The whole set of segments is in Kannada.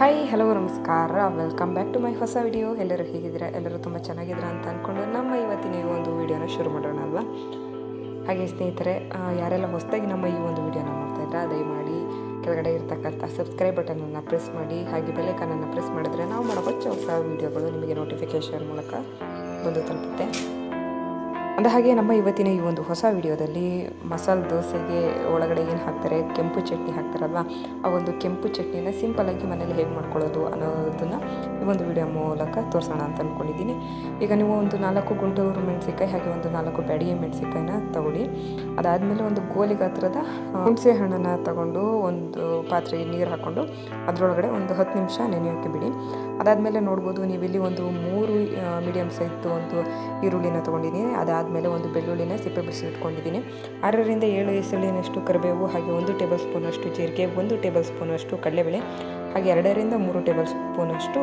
ಹಾಯ್ ಹಲೋ ನಮಸ್ಕಾರ, ವೆಲ್ಕಮ್ ಬ್ಯಾಕ್ ಟು ಮೈ ಹೊಸ ವಿಡಿಯೋ. ಎಲ್ಲರೂ ಹೇಗಿದ್ದೀರಾ? ಎಲ್ಲರೂ ತುಂಬ ಚೆನ್ನಾಗಿದ್ದೀರಾ ಅಂತ ಅಂದ್ಕೊಂಡು ನಮ್ಮ ಇವತ್ತಿನ ಈ ಒಂದು ವಿಡಿಯೋನ ಶುರು ಮಾಡೋಣ ಅಲ್ವಾ. ಹಾಗೆ ಸ್ನೇಹಿತರೆ, ಯಾರೆಲ್ಲ ಹೊಸದಾಗಿ ನಮ್ಮ ಈ ಒಂದು ವಿಡಿಯೋನ ನೋಡ್ತಾಯಿದ್ರಾ, ದಯಮಾಡಿ ಕೆಳಗಡೆ ಇರ್ತಕ್ಕಂಥ ಸಬ್ಸ್ಕ್ರೈಬ್ ಬಟನನ್ನು ಪ್ರೆಸ್ ಮಾಡಿ, ಹಾಗೆ ಬೆಲ್ಲೈಕನನ್ನು ಪ್ರೆಸ್ ಮಾಡಿದ್ರೆ ನಾವು ಮಾಡೋ ಹೊಸ ವಿಡಿಯೋಗಳು ನಿಮಗೆ ನೋಟಿಫಿಕೇಷನ್ ಮೂಲಕ ಬಂದು ತಲುಪುತ್ತೆ. ಹಾಗೆ ನಮ್ಮ ಇವತ್ತಿನ ಈ ಒಂದು ಹೊಸ ವಿಡಿಯೋದಲ್ಲಿ ಮಸಾಲೆ ದೋಸೆಗೆ ಒಳಗಡೆ ಏನು ಹಾಕ್ತಾರೆ, ಕೆಂಪು ಚಟ್ನಿ ಹಾಕ್ತಾರಲ್ವ, ಆ ಒಂದು ಕೆಂಪು ಚಟ್ನಿನ ಸಿಂಪಲ್ಲಾಗಿ ಮನೇಲಿ ಹೇಗೆ ಮಾಡ್ಕೊಳ್ಳೋದು ಅನ್ನೋದನ್ನು ಈ ಒಂದು ವಿಡಿಯೋ ಮೂಲಕ ತೋರಿಸೋಣ ಅಂತ ಅಂದ್ಕೊಂಡಿದ್ದೀನಿ. ಈಗ ನೀವು ಒಂದು 4 ಗುಂಟೂರು ಮೆಣಸಿನ್ಕಾಯಿ ಹಾಗೆ ಒಂದು 4 ಬ್ಯಾಡಗಿ ಮೆಣಸಿನ್ಕಾಯಿನ ತಗೊಳ್ಳಿ. ಅದಾದಮೇಲೆ ಒಂದು ಗೋಲಿ ಗಾತ್ರದ ಹುಣಸೆ ಹಣ್ಣನ್ನು ತಗೊಂಡು ಒಂದು ಪಾತ್ರೆಗೆ ನೀರು ಹಾಕ್ಕೊಂಡು ಅದರೊಳಗಡೆ ಒಂದು 10 ನಿಮಿಷ ನೆನೆಯೋಕ್ಕೆ ಬಿಡಿ. ಅದಾದಮೇಲೆ ನೋಡ್ಬೋದು, ನೀವಿಲ್ಲಿ ಒಂದು 3 ಮೀಡಿಯಮ್ ಸೈಜ್ದು ಒಂದು ಈರುಳ್ಳಿನ ತೊಗೊಂಡಿದ್ದೀನಿ. ಅದಾದಮೇಲೆ ಒಂದು ಬೆಳ್ಳುಳ್ಳಿನ ಸಿಪ್ಪೆ ಬಿಡಿಸಿ ಇಟ್ಕೊಂಡಿದ್ದೀನಿ. 6ರಿಂದ 7 ಎಸಳಿನಷ್ಟು ಕರಿಬೇವು, ಹಾಗೆ 1 ಟೇಬಲ್ ಸ್ಪೂನಷ್ಟು ಜೀರಿಗೆ, 1 ಟೇಬಲ್ ಸ್ಪೂನಷ್ಟು ಕಡಲೆಬೇಳೆ, ಹಾಗೆ 2ರಿಂದ 3 ಟೇಬಲ್ ಸ್ಪೂನಷ್ಟು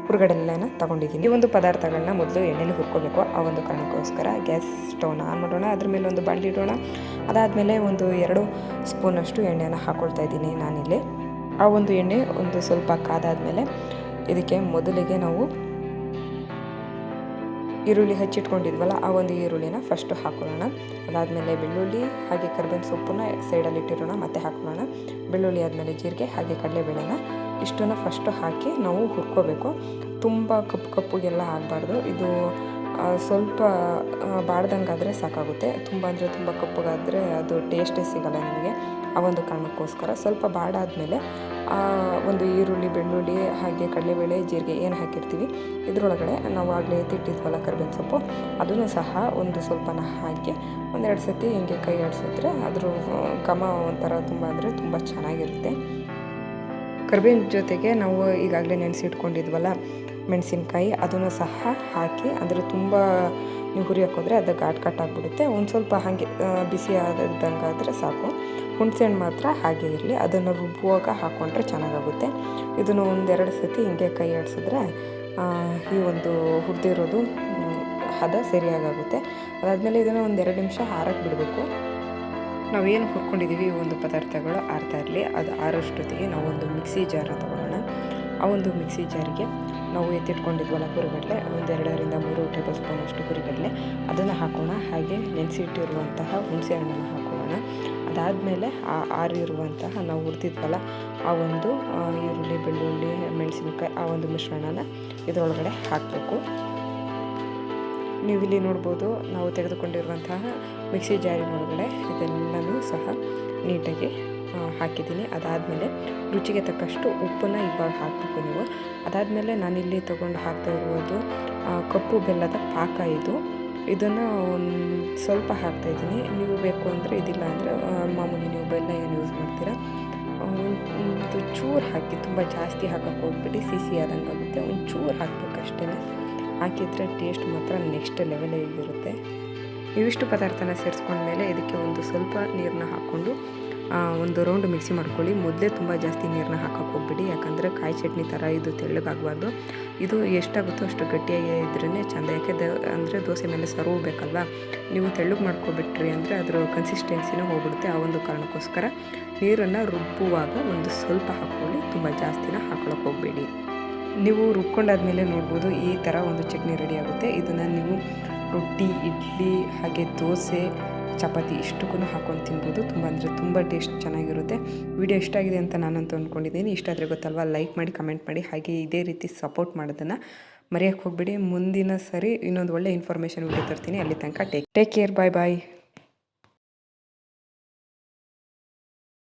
ಹುರುಗಡಲೆನ ತೊಗೊಂಡಿದ್ದೀನಿ. ಈ ಒಂದು ಪದಾರ್ಥಗಳನ್ನ ಮೊದಲು ಎಣ್ಣೆಲಿ ಹುರ್ಕೋಬೇಕು. ಆ ಒಂದು ಕಾರಣಕ್ಕೋಸ್ಕರ ಗ್ಯಾಸ್ ಸ್ಟವ್ನ ಆನ್ ಮಾಡೋಣ, ಅದ್ರ ಮೇಲೆ ಒಂದು ಬಾಣಲಿ ಇಡೋಣ. ಅದಾದಮೇಲೆ ಒಂದು 2 ಸ್ಪೂನಷ್ಟು ಎಣ್ಣೆನ ಹಾಕ್ಕೊಳ್ತಾ ಇದ್ದೀನಿ ನಾನಿಲ್ಲಿ. ಆ ಒಂದು ಎಣ್ಣೆ ಒಂದು ಸ್ವಲ್ಪ ಕಾದಾದಮೇಲೆ ಇದಕ್ಕೆ ಮೊದಲಿಗೆ ನಾವು ಈರುಳ್ಳಿ ಹಚ್ಚಿಟ್ಕೊಂಡಿದ್ವಲ್ಲ, ಆ ಒಂದು ಈರುಳ್ಳಿನ ಫಸ್ಟು ಹಾಕೊಳ್ಳೋಣ. ಅದಾದಮೇಲೆ ಬೆಳ್ಳುಳ್ಳಿ ಹಾಗೆ ಕರಿಬೇವಿನ ಸೊಪ್ಪನ್ನ ಸೈಡಲ್ಲಿ ಇಟ್ಟಿರೋಣ, ಮತ್ತೆ ಹಾಕೊಳ್ಳೋಣ. ಬೆಳ್ಳುಳ್ಳಿ ಆದಮೇಲೆ ಜೀರಿಗೆ ಹಾಗೆ ಕಡಲೆಬೇಳೆನ ಇಷ್ಟನ್ನು ಫಸ್ಟು ಹಾಕಿ ನಾವು ಹುರ್ಕೋಬೇಕು. ತುಂಬ ಕಪ್ಪುಗೆಲ್ಲ ಆಗಬಾರ್ದು. ಇದು ಸ್ವಲ್ಪ ಬಾಡ್ದಂಗಾದರೆ ಸಾಕಾಗುತ್ತೆ. ತುಂಬ ಅಂದರೆ ತುಂಬ ಕಪ್ಪಗಾದರೆ ಅದು ಟೇಸ್ಟೇ ಸಿಗೋಲ್ಲ ನಿಮಗೆ. ಆ ಒಂದು ಕಾರಣಕ್ಕೋಸ್ಕರ ಸ್ವಲ್ಪ ಬಾಡಾದಮೇಲೆ ಒಂದು ಈರುಳ್ಳಿ, ಬೆಳ್ಳುಳ್ಳಿ ಹಾಗೆ ಕಡಲೆಬೇಳೆ, ಜೀರಿಗೆ ಏನು ಹಾಕಿರ್ತೀವಿ ಇದರೊಳಗಡೆ ನಾವು ಆಗಲೇ ಎತ್ತಿಟ್ಟಿದ್ವಲ್ಲ ಕರಿಬೇವಿನ ಸೊಪ್ಪು, ಅದನ್ನು ಸಹ ಒಂದು ಸ್ವಲ್ಪನ ಹಾಕಿ 1-2 ಸತಿ ಹಿಂಗೆ ಕೈ ಆಡಿಸಿದ್ರೆ ಅದ್ರ ಘಮ ಒಂಥರ ತುಂಬ ಅಂದರೆ ತುಂಬ ಚೆನ್ನಾಗಿರುತ್ತೆ. ಕರಿಬೇವಿನ ಜೊತೆಗೆ ನಾವು ಈಗಾಗಲೇ ನೆನೆಸಿಟ್ಕೊಂಡಿದ್ವಲ್ಲ ಮೆಣಸಿನ್ಕಾಯಿ, ಅದನ್ನು ಸಹ ಹಾಕಿ ಅಂದರೆ ತುಂಬ ನೀವು ಹುರಿಯೋಕೆ ಹೋದರೆ ಅದು ಘಾಟ್ ಆಗಿಬಿಡುತ್ತೆ. ಒಂದು ಸ್ವಲ್ಪ ಹಾಗೆ ಬಿಸಿ ಆದಂಗೆ ಆದರೆ ಸಾಕು. ಹುಣಸೆಹಣ್ಣು ಮಾತ್ರ ಹಾಗೆ ಇರಲಿ, ಅದನ್ನು ರುಬ್ಬುವಾಗ ಹಾಕ್ಕೊಂಡ್ರೆ ಚೆನ್ನಾಗಾಗುತ್ತೆ. ಇದನ್ನು 1-2 ಸತಿ ಹಿಂಗೆ ಕೈ ಆಡಿಸಿದ್ರೆ ಈ ಒಂದು ಹುರಿದಿರೋದು ಹದ ಸರಿಯಾಗುತ್ತೆ. ಅದಾದಮೇಲೆ ಇದನ್ನು 1-2 ನಿಮಿಷ ಆರಕ್ಕೆ ಬಿಡಬೇಕು. ನಾವೇನು ಹುರ್ಕೊಂಡಿದ್ದೀವಿ ಈ ಒಂದು ಪದಾರ್ಥಗಳು ಆರ್ತಾ ಇರಲಿ. ಅದು ಆರೋಷ್ಟೊತ್ತಿಗೆ ನಾವು ಒಂದು ಮಿಕ್ಸಿ ಜಾರನ್ನ ತೊಗೊಳ್ಳೋಣ. ಆ ಒಂದು ಮಿಕ್ಸಿ ಜಾರಿಗೆ ನಾವು ಎತ್ತಿಟ್ಕೊಂಡಿದ್ವಲ್ಲ ಹುರಿಗಡಲೆ, ಒಂದು 2ರಿಂದ 3 ಟೇಬಲ್ ಸ್ಪೂನಷ್ಟು ಹುರಿಗಡಲೆ ಅದನ್ನು ಹಾಕೋಣ. ಹಾಗೆ ನೆನೆಸಿಟ್ಟಿರುವಂತಹ ಹುಣಸೆ ಹಣ್ಣನ್ನು ಹಾಕೊಳ್ಳೋಣ. ಅದಾದಮೇಲೆ ಆರಿರುವಂತಹ ನಾವು ಹುರಿದಿದ್ವಲ್ಲ ಆ ಒಂದು ಈರುಳ್ಳಿ, ಬೆಳ್ಳುಳ್ಳಿ, ಮೆಣಸಿನಕಾಯಿ ಆ ಒಂದು ಮಿಶ್ರಣನ ಇದರೊಳಗಡೆ ಹಾಕಬೇಕು. ನೀವಿಲ್ಲಿ ನೋಡ್ಬೋದು, ನಾವು ತೆಗೆದುಕೊಂಡಿರುವಂತಹ ಮಿಕ್ಸಿ ಜಾರಿನೊಳಗಡೆ ಇದೆಲ್ಲನೂ ಸಹ ನೀಟಾಗಿ ಹಾಕಿದ್ದೀನಿ. ಅದಾದಮೇಲೆ ರುಚಿಗೆ ತಕ್ಕಷ್ಟು ಉಪ್ಪನ್ನು ಇವಾಗ ಹಾಕಬೇಕು ನೀವು. ಅದಾದಮೇಲೆ ನಾನಿಲ್ಲಿ ತೊಗೊಂಡು ಹಾಕ್ತಾ ಇರುವುದು ಕಪ್ಪು ಬೆಲ್ಲದ ಪಾಕ. ಇದನ್ನು ಒಂದು ಸ್ವಲ್ಪ ಹಾಕ್ತಾಯಿದ್ದೀನಿ. ನೀವು ಬೇಕು ಅಂದರೆ, ಇದಿಲ್ಲ ಅಂದರೆ ಮಾಮೂಲಿ ನೀವು ಬೆಲ್ಲ ಏನು ಯೂಸ್ ಮಾಡ್ತೀರಾ ಒಂದು ಚೂರು ಹಾಕಿ, ತುಂಬ ಜಾಸ್ತಿ ಹಾಕೋಕ್ಕೆ ಹೋಗ್ಬಿಟ್ಟು ಸಿಹಿ ಆದಂಗೆ ಆಗುತ್ತೆ. ಒಂದು ಚೂರು ಹಾಕಬೇಕಷ್ಟೇ. ಹಾಕಿದರೆ ಟೇಸ್ಟ್ ಮಾತ್ರ ನೆಕ್ಸ್ಟ್ ಲೆವೆಲಿಗಿರುತ್ತೆ. ಇವಿಷ್ಟು ಪದಾರ್ಥನ ಸೇರಿಸ್ಕೊಂಡ್ಮೇಲೆ ಇದಕ್ಕೆ ಒಂದು ಸ್ವಲ್ಪ ನೀರನ್ನ ಹಾಕ್ಕೊಂಡು ಒಂದು ರೌಂಡ್ ಮಿಕ್ಸಿ ಮಾಡ್ಕೊಳ್ಳಿ. ಮೊದಲೇ ತುಂಬ ಜಾಸ್ತಿ ನೀರನ್ನ ಹಾಕೋಕ್ಕೆ ಹೋಗ್ಬಿಡಿ, ಯಾಕಂದರೆ ಕಾಯಿ ಚಟ್ನಿ ಥರ ಇದು ತೆಳ್ಳಗಾಗಬಾರ್ದು. ಇದು ಎಷ್ಟಾಗುತ್ತೋ ಅಷ್ಟು ಗಟ್ಟಿಯಾಗಿ ಇದ್ರೇ ಚೆಂದ. ಯಾಕೆ ಅಂದರೆ ದೋಸೆ ಮೇಲೆ ಸರ್ವ್ ಬೇಕಲ್ವ. ನೀವು ತೆಳ್ಳಗೆ ಮಾಡ್ಕೊಬಿಟ್ರಿ ಅಂದರೆ ಅದರ ಕನ್ಸಿಸ್ಟೆನ್ಸಿನೂ ಹೋಗ್ಬಿಡುತ್ತೆ. ಆ ಒಂದು ಕಾರಣಕ್ಕೋಸ್ಕರ ನೀರನ್ನು ರುಬ್ಬುವಾಗ ಒಂದು ಸ್ವಲ್ಪ ಹಾಕ್ಕೊಳ್ಳಿ, ತುಂಬ ಜಾಸ್ತಿನ ಹಾಕೊಳ್ಳೋಕೆ ಹೋಗಬೇಡಿ. ನೀವು ರುಬ್ಕೊಂಡಾದ್ಮೇಲೆ ನೋಡ್ಬೋದು ಈ ಥರ ಒಂದು ಚಟ್ನಿ ರೆಡಿ ಆಗುತ್ತೆ. ಇದನ್ನು ನೀವು ರೊಟ್ಟಿ, ಇಡ್ಲಿ ಹಾಗೆ ದೋಸೆ, ಚಪಾತಿ ಇಷ್ಟಕ್ಕೂ ಹಾಕೊಂಡು ತಿನ್ಬೋದು. ತುಂಬ ಅಂದರೆ ತುಂಬ ಟೇಸ್ಟ್ ಚೆನ್ನಾಗಿರುತ್ತೆ. ವಿಡಿಯೋ ಇಷ್ಟ ಆಗಿದೆ ಅಂತ ನಾನಂತೂ ಅಂದ್ಕೊಂಡಿದ್ದೀನಿ. ಇಷ್ಟ ಆದರೆ ಗೊತ್ತಲ್ವ, ಲೈಕ್ ಮಾಡಿ, ಕಮೆಂಟ್ ಮಾಡಿ, ಹಾಗೆ ಇದೇ ರೀತಿ ಸಪೋರ್ಟ್ ಮಾಡೋದನ್ನು ಮರೆಯೋಕ್ಕೆ ಹೋಗ್ಬೇಡಿ. ಮುಂದಿನ ಸರಿ ಇನ್ನೊಂದು ಒಳ್ಳೆ ಇನ್ಫಾರ್ಮೇಷನ್ ವಿಡಿಯೋ ತರ್ತೀನಿ. ಅಲ್ಲಿ ತನಕ ಟೇಕ್ ಕೇರ್, ಬಾಯ್ ಬಾಯ್.